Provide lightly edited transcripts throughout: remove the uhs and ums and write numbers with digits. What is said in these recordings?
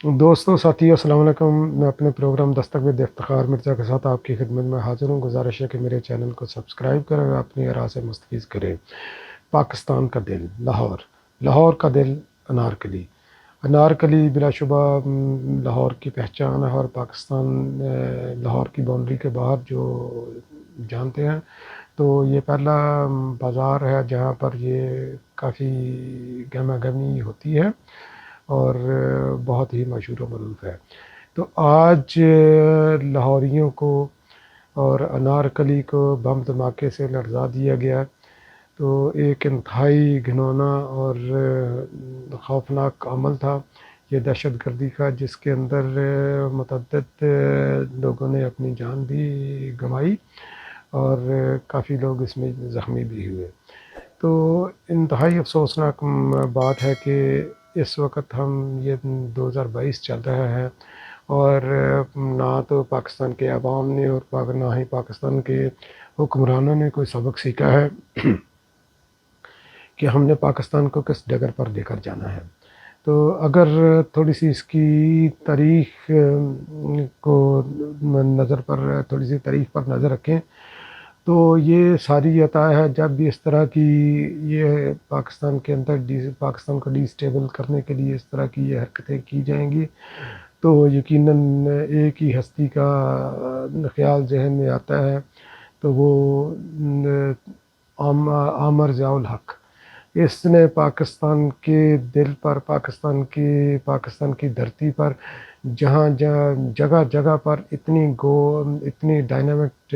دوستوں ساتھیوں السلام علیکم. میں اپنے پروگرام دستک بد افتخار مرزا کے ساتھ آپ کی خدمت میں حاضر ہوں. گزارش ہے کہ میرے چینل کو سبسکرائب کریں اور اپنی آراء سے مستفیض کریں. پاکستان کا دل لاہور. لاہور کا دل انارکلی. انارکلی بلا شبہ لاہور کی پہچان ہے، اور پاکستان لاہور کی باؤنڈری کے باہر جو جانتے ہیں تو یہ پہلا بازار ہے جہاں پر یہ کافی گہما گہمی ہوتی ہے اور بہت ہی مشہور و معروف ہے. تو آج لاہوریوں کو اور انارکلی کو بم دھماکے سے لرزا دیا گیا. تو ایک انتہائی گھنونا اور خوفناک عمل تھا یہ دہشت گردی کا، جس کے اندر متعدد لوگوں نے اپنی جان بھی گنوائی اور کافی لوگ اس میں زخمی بھی ہوئے. تو انتہائی افسوسناک بات ہے کہ اس وقت ہم یہ 2022 چل رہا ہے اور نہ تو پاکستان کے عوام نے اور نہ ہی پاکستان کے حکمرانوں نے کوئی سبق سیکھا ہے کہ ہم نے پاکستان کو کس ڈگر پر لے کر جانا ہے. تو اگر تھوڑی سی اس کی تاریخ کو نظر پر تھوڑی سی تاریخ پر نظر رکھیں تو یہ ساری عطا ہے جب بھی اس طرح کی یہ پاکستان کے اندر پاکستان کو ڈی اسٹیبل کرنے کے لیے اس طرح کی یہ حرکتیں کی جائیں گی تو یقیناً ایک ہی ہستی کا خیال ذہن میں آتا ہے، تو وہ عامر ضیاء الحق. اس نے پاکستان کے دل پر پاکستان کی دھرتی پر جہاں جگہ جگہ پر اتنی ڈائنامک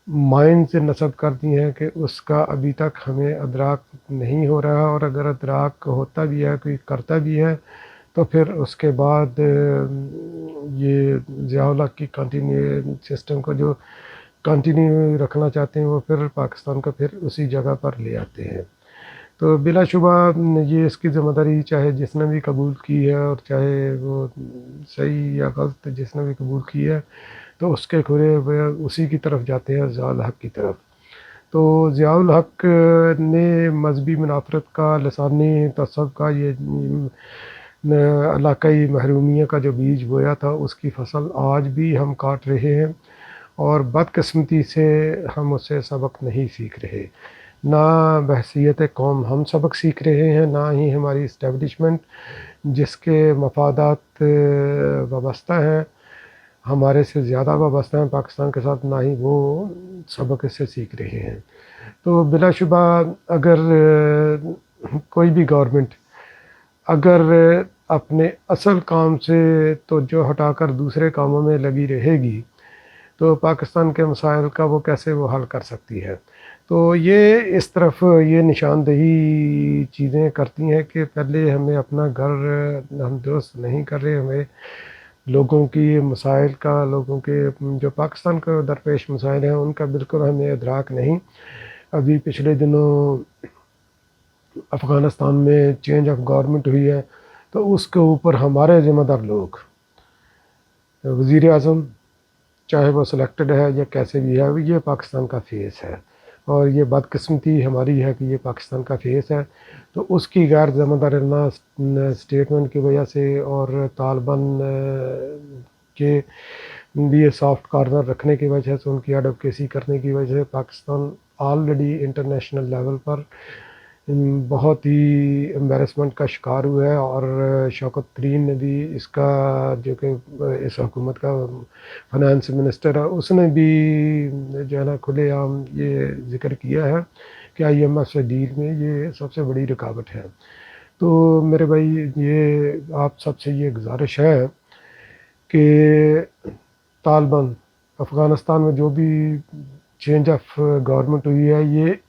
مائنڈ سے نصب کر دی ہیں کہ اس کا ابھی تک ہمیں ادراک نہیں ہو رہا، اور اگر ادراک ہوتا بھی ہے کوئی کرتا بھی ہے تو پھر اس کے بعد یہ ضیاء الحق کی کنٹینیو سسٹم کو جو کنٹینیو رکھنا چاہتے ہیں وہ پھر پاکستان کو پھر اسی جگہ پر لے آتے ہیں. تو بلا شبہ یہ اس کی ذمہ داری چاہے جس نے بھی قبول کی ہے اور چاہے وہ صحیح یا غلط جس نے بھی قبول کی ہے تو اس کے کھرے اسی کی طرف جاتے ہیں، ضیاء الحق کی طرف. تو ضیاء الحق نے مذہبی منافرت کا، لسانی تعصب کا، یہ علاقائی محرومیت کا جو بیج بویا تھا اس کی فصل آج بھی ہم کاٹ رہے ہیں، اور بدقسمتی سے ہم اس سے سبق نہیں سیکھ رہے. نہ بحثیت قوم ہم سبق سیکھ رہے ہیں، نہ ہی ہماری اسٹیبلشمنٹ جس کے مفادات وابستہ ہیں، ہمارے سے زیادہ وابستہ ہیں پاکستان کے ساتھ، نہ ہی وہ سبق اس سے سیکھ رہے ہیں. تو بلا شبہ اگر کوئی بھی گورنمنٹ اگر اپنے اصل کام سے توجہ ہٹا کر دوسرے کاموں میں لگی رہے گی تو پاکستان کے مسائل کا وہ کیسے وہ حل کر سکتی ہے. تو یہ اس طرف یہ نشاندہی چیزیں کرتی ہیں کہ پہلے ہمیں اپنا گھر ہم درست نہیں کر رہے، ہمیں لوگوں کی مسائل کا، لوگوں کے جو پاکستان کو درپیش مسائل ہیں ان کا بالکل ہمیں ادراک نہیں. ابھی پچھلے دنوں افغانستان میں چینج آف گورنمنٹ ہوئی ہے تو اس کے اوپر ہمارے ذمہ دار لوگ، وزیر اعظم چاہے وہ سلیکٹڈ ہے یا کیسے بھی ہے، یہ پاکستان کا فیس ہے، اور یہ بدقسمتی ہماری ہے کہ یہ پاکستان کا فیس ہے. تو اس کی غیر ذمہ دارانہ اسٹیٹمنٹ کی وجہ سے اور طالبان کے لیے سافٹ کارنر رکھنے کی وجہ سے، ان کی ایڈوکیسی کرنے کی وجہ سے پاکستان آلریڈی انٹرنیشنل لیول پر بہت ہی امبیرسمنٹ کا شکار ہوا ہے. اور شوکت ترین نے بھی اس کا، جو کہ اس حکومت کا فائنانس منسٹر ہے، اس نے بھی جو ہے نا کھلے عام یہ ذکر کیا ہے کہ آئی ایم ایف سے ڈیل میں یہ سب سے بڑی رکاوٹ ہے. تو میرے بھائی یہ آپ سب سے یہ گزارش ہے کہ طالبان افغانستان میں جو بھی چینج آف گورنمنٹ ہوئی ہے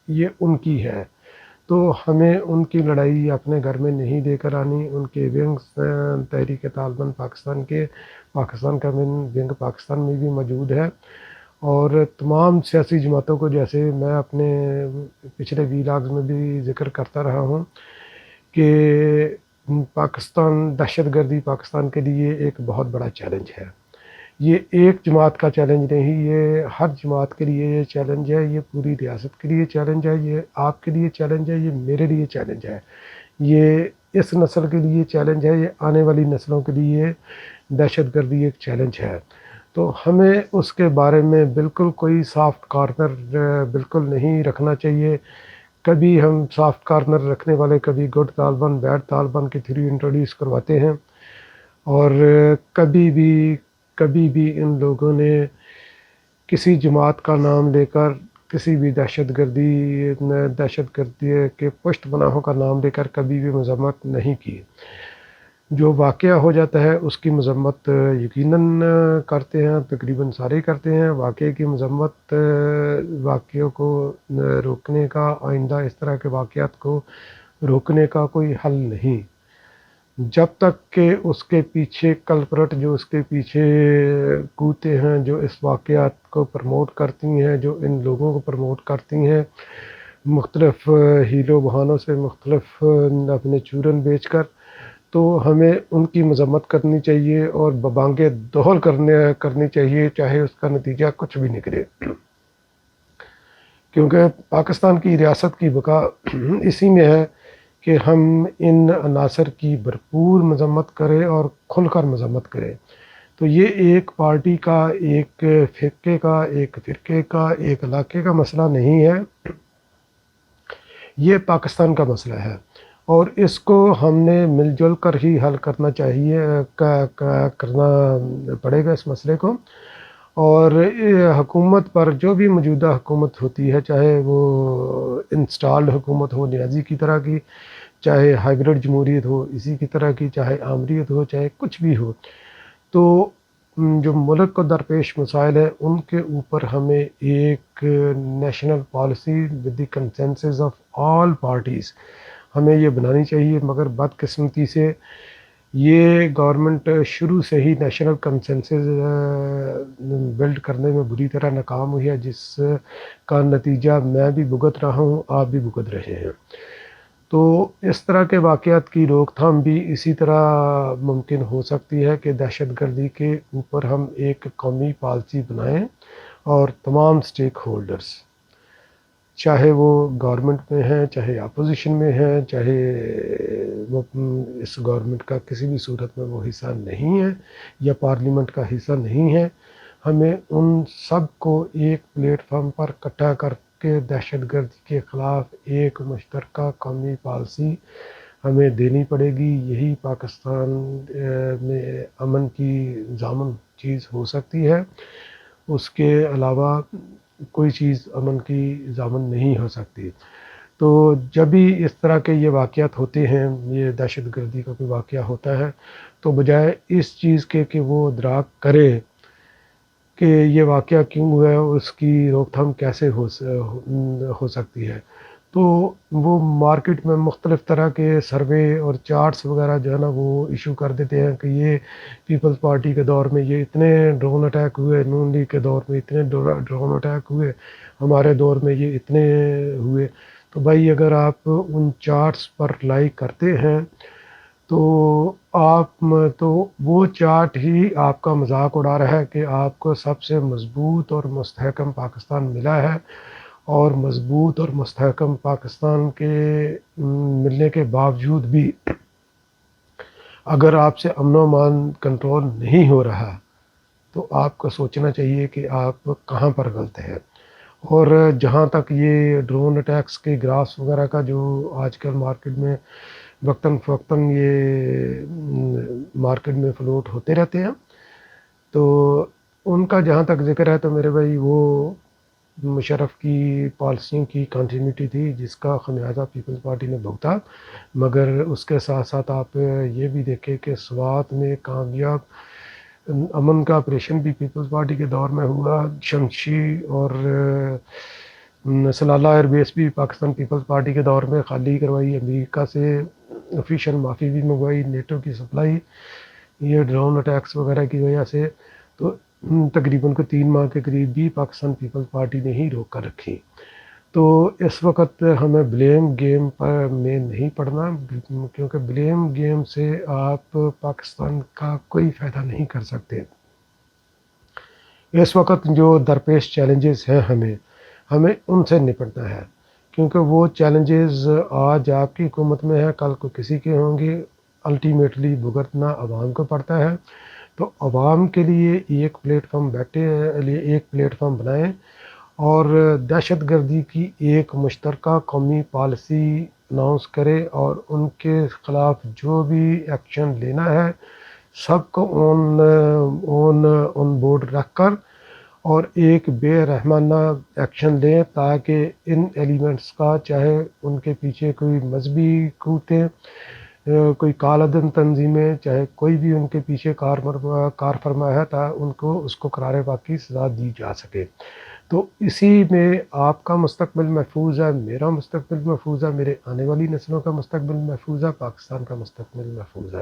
یہ ان کی ہے، تو ہمیں ان کی لڑائی اپنے گھر میں نہیں دے کر آنی. ان کے ونگز تحریک طالبان پاکستان کا ونگ پاکستان میں بھی موجود ہے، اور تمام سیاسی جماعتوں کو، جیسے میں اپنے پچھلے ویلاگز میں بھی ذکر کرتا رہا ہوں کہ پاکستان دہشت گردی پاکستان کے لیے ایک بہت بڑا چیلنج ہے. یہ ایک جماعت کا چیلنج نہیں، یہ ہر جماعت کے لیے یہ چیلنج ہے، یہ پوری ریاست کے لیے چیلنج ہے، یہ آپ کے لیے چیلنج ہے، یہ میرے لیے چیلنج ہے. یہ اس نسل کے لیے چیلنج ہے، یہ آنے والی نسلوں کے لیے دہشت گردی ایک چیلنج ہے۔ تو ہمیں اس کے بارے میں بالکل کوئی سافٹ کارنر بالکل نہیں رکھنا چاہیے۔ کبھی ہم سافٹ کارنر رکھنے والے کبھی گڈ طالبان بیڈ طالبان کی تھیوری انٹروڈیوس کرواتے ہیں، اور کبھی بھی ان لوگوں نے کسی جماعت کا نام لے کر کسی بھی دہشت گردی کے پشت پناہوں کا نام لے کر کبھی بھی مذمت نہیں کی۔ جو واقعہ ہو جاتا ہے اس کی مذمت یقیناً کرتے ہیں، تقریباً سارے کرتے ہیں۔ واقعے کی مذمت واقعوں کو روکنے کا، آئندہ اس طرح کے واقعات کو روکنے کا کوئی حل نہیں، جب تک کہ اس کے پیچھے کلپرٹ جو اس کے پیچھے کودتے ہیں، جو اس واقعات کو پروموٹ کرتی ہیں، جو ان لوگوں کو پروموٹ کرتی ہیں مختلف ہیلو بہانوں سے، مختلف اپنے چورن بیچ کر، تو ہمیں ان کی مذمت کرنی چاہیے اور ببانگ دہل کرنی چاہیے، چاہے اس کا نتیجہ کچھ بھی نکلے، کیونکہ پاکستان کی ریاست کی بقا اسی میں ہے کہ ہم ان عناصر کی بھرپور مذمت کریں اور کھل کر مذمت کریں۔ تو یہ ایک پارٹی کا، ایک فرقے کا، ایک علاقے کا مسئلہ نہیں ہے، یہ پاکستان کا مسئلہ ہے، اور اس کو ہم نے مل جل کر ہی حل کرنا پڑے گا اس مسئلے کو۔ اور حکومت پر جو بھی موجودہ حکومت ہوتی ہے، چاہے وہ انسٹالڈ حکومت ہو نیازی کی طرح کی، چاہے ہائیبرڈ جمہوریت ہو اسی کی طرح کی، چاہے آمریت ہو، چاہے کچھ بھی ہو، تو جو ملک کو درپیش مسائل ہیں ان کے اوپر ہمیں ایک national policy with the consensus of all parties ہمیں یہ بنانی چاہیے۔ مگر بدقسمتی سے یہ گورنمنٹ شروع سے ہی نیشنل کنسنسس بلڈ کرنے میں بری طرح ناکام ہوئی ہے، جس کا نتیجہ میں بھی بھگت رہا ہوں، آپ بھی بھگت رہے ہیں۔ تو اس طرح کے واقعات کی روک تھام بھی اسی طرح ممکن ہو سکتی ہے کہ دہشت گردی کے اوپر ہم ایک قومی پالیسی بنائیں، اور تمام سٹیک ہولڈرز، چاہے وہ گورنمنٹ میں ہیں، چاہے اپوزیشن میں ہیں، چاہے وہ اس گورنمنٹ کا کسی بھی صورت میں وہ حصہ نہیں ہے یا پارلیمنٹ کا حصہ نہیں ہے، ہمیں ان سب کو ایک پلیٹ فارم پر اکٹھا کر کے دہشت گردی کے خلاف ایک مشترکہ قومی پالیسی ہمیں دینی پڑے گی۔ یہی پاکستان میں امن کی ضامن چیز ہو سکتی ہے، اس کے علاوہ کوئی چیز امن کی ضامن نہیں ہو سکتی۔ تو جب بھی اس طرح کے یہ واقعات ہوتے ہیں، یہ دہشت گردی کا کوئی واقعہ ہوتا ہے، تو بجائے اس چیز کے کہ وہ ادراک کرے کہ یہ واقعہ کیوں ہوا ہے، اس کی روک تھام کیسے ہو سکتی ہے، تو وہ مارکیٹ میں مختلف طرح کے سروے اور چارٹس وغیرہ جو ہے نا وہ ایشو کر دیتے ہیں کہ یہ پیپلز پارٹی کے دور میں یہ اتنے ڈرون اٹیک ہوئے، نون لیگ کے دور میں اتنے ڈرون اٹیک ہوئے، ہمارے دور میں یہ اتنے ہوئے۔ تو بھائی اگر آپ ان چارٹس پر لائک کرتے ہیں تو وہ چارٹ ہی آپ کا مذاق اڑا رہا ہے کہ آپ کو سب سے مضبوط اور مستحکم پاکستان ملا ہے، اور مضبوط اور مستحکم پاکستان کے ملنے کے باوجود بھی اگر آپ سے امن و امان کنٹرول نہیں ہو رہا تو آپ کو سوچنا چاہیے کہ آپ کہاں پر غلط ہیں۔ اور جہاں تک یہ ڈرون اٹیکس کے گرافس وغیرہ کا جو آج کل مارکیٹ میں وقتاً فوقتاً یہ مارکیٹ میں فلوٹ ہوتے رہتے ہیں، تو ان کا جہاں تک ذکر ہے تو میرے بھائی وہ مشرف کی پالیسیوں کی کنٹینیوٹی تھی جس کا خمیازہ پیپلز پارٹی نے بھگتا۔ مگر اس کے ساتھ ساتھ آپ یہ بھی دیکھیں کہ سوات میں کامیاب امن کا آپریشن بھی پیپلز پارٹی کے دور میں ہوا، شمشی اور سلالہ ایئر بیس بھی پاکستان پیپلز پارٹی کے دور میں خالی کروائی، امریکہ سے آفیشیل معافی بھی منگوائی، نیٹو کی سپلائی یہ ڈرون اٹیکس وغیرہ کی وجہ سے، تو تقریباً کو 3 ماہ کے قریب بھی پاکستان پیپلز پارٹی نے ہی روک کر رکھی۔ تو اس وقت ہمیں بلیم گیم میں نہیں پڑنا، کیونکہ بلیم گیم سے آپ پاکستان کا کوئی فائدہ نہیں کر سکتے۔ اس وقت جو درپیش چیلنجز ہیں ہمیں ان سے نپٹنا ہے۔ کیونکہ وہ چیلنجز آج آپ کی حکومت میں ہیں، کل کو کسی کے ہوں گے، الٹیمیٹلی بھگتنا عوام کو پڑتا ہے۔ تو عوام کے لیے ایک پلیٹ فارم ایک پلیٹ فارم بنائیں اور دہشت گردی کی ایک مشترکہ قومی پالیسی اناؤنس کرے، اور ان کے خلاف جو بھی ایکشن لینا ہے سب کو آن بورڈ رکھ کر اور ایک بے رحمانہ ایکشن لیں، تاکہ ان ایلیمنٹس کا، چاہے ان کے پیچھے کوئی مذہبی قوتیں، کوئی کالعدم تنظیمیں، چاہے کوئی بھی ان کے پیچھے کار فرما ہے، ان کو اس کو قرار واقعی سزا دی جا سکے۔ تو اسی میں آپ کا مستقبل محفوظ ہے، میرا مستقبل محفوظ ہے، میرے آنے والی نسلوں کا مستقبل محفوظ ہے، پاکستان کا مستقبل محفوظ ہے۔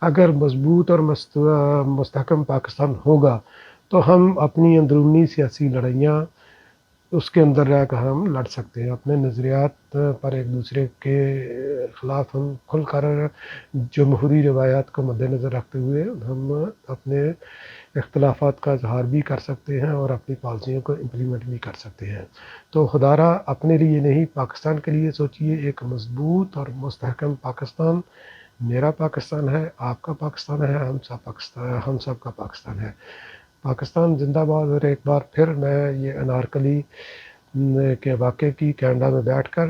اگر مضبوط اور مستحکم پاکستان ہوگا تو ہم اپنی اندرونی سیاسی لڑائیاں اس کے اندر رہ کر ہم لڑ سکتے ہیں، اپنے نظریات پر ایک دوسرے کے خلاف ہم کھل کر جمہوری روایات کو مد نظر رکھتے ہوئے ہم اپنے اختلافات کا اظہار بھی کر سکتے ہیں اور اپنی پالیسیوں کو امپلیمنٹ بھی کر سکتے ہیں۔ تو خدارا اپنے لیے نہیں، پاکستان کے لیے سوچئے، ایک مضبوط اور مستحکم پاکستان میرا پاکستان ہے، آپ کا پاکستان ہے، ہم سب کا پاکستان ہے۔ پاکستان زندہ باد۔ اور ایک بار پھر میں یہ انارکلی کے واقعے کی کینیڈا میں بیٹھ کر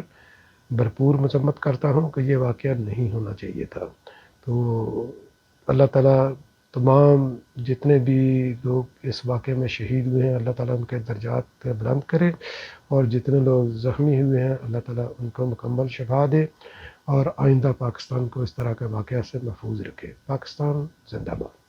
بھرپور مذمت کرتا ہوں کہ یہ واقعہ نہیں ہونا چاہیے تھا۔ تو اللہ تعالیٰ تمام جتنے بھی لوگ اس واقعے میں شہید ہوئے ہیں، اللہ تعالیٰ ان کے درجات بلند کرے، اور جتنے لوگ زخمی ہوئے ہیں اللہ تعالیٰ ان کو مکمل شفا دے، اور آئندہ پاکستان کو اس طرح کے واقعہ سے محفوظ رکھے۔ پاکستان زندہ باد۔